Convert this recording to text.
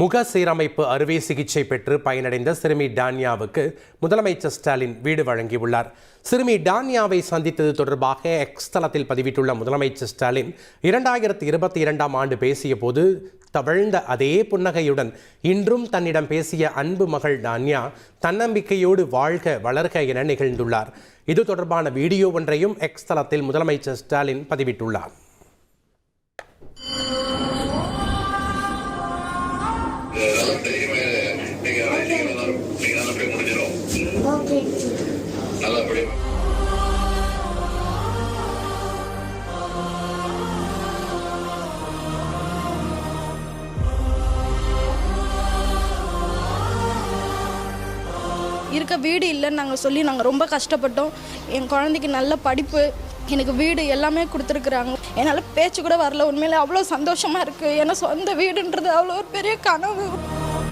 முக சீரமைப்பு அறுவை சிகிச்சை பெற்று பயனடைந்த சிறுமி டான்யாவுக்கு முதலமைச்சர் ஸ்டாலின் வீடு வழங்கியுள்ளார். சிறுமி டான்யாவை சந்தித்தது தொடர்பாக எக்ஸ் தளத்தில் பதிவிட்டுள்ள முதலமைச்சர் ஸ்டாலின் 2022ஆம் ஆண்டு பேசிய போது தவழ்ந்த அதே புன்னகையுடன் இன்றும் தன்னிடம் பேசிய அன்பு மகள் டான்யா தன்னம்பிக்கையோடு வாழ்க வளர்க என நிகழ்ந்துள்ளார். இது தொடர்பான வீடியோ ஒன்றையும் எக்ஸ் தளத்தில் முதலமைச்சர் ஸ்டாலின் பதிவிட்டுள்ளார். இருக்க வீடு இல்லைன்னு நாங்கள் சொல்லி நாங்கள் ரொம்ப கஷ்டப்பட்டோம். என் குழந்தைக்கு நல்ல படிப்பு, எனக்கு வீடு எல்லாமே கொடுத்துருக்குறாங்க. என்னால் பேச்சு கூட வரல. உண்மையிலே அவ்வளோ சந்தோஷமாக இருக்குது. ஏன்னா சொந்த வீடுன்றது அவ்வளோ ஒரு பெரிய கனவு.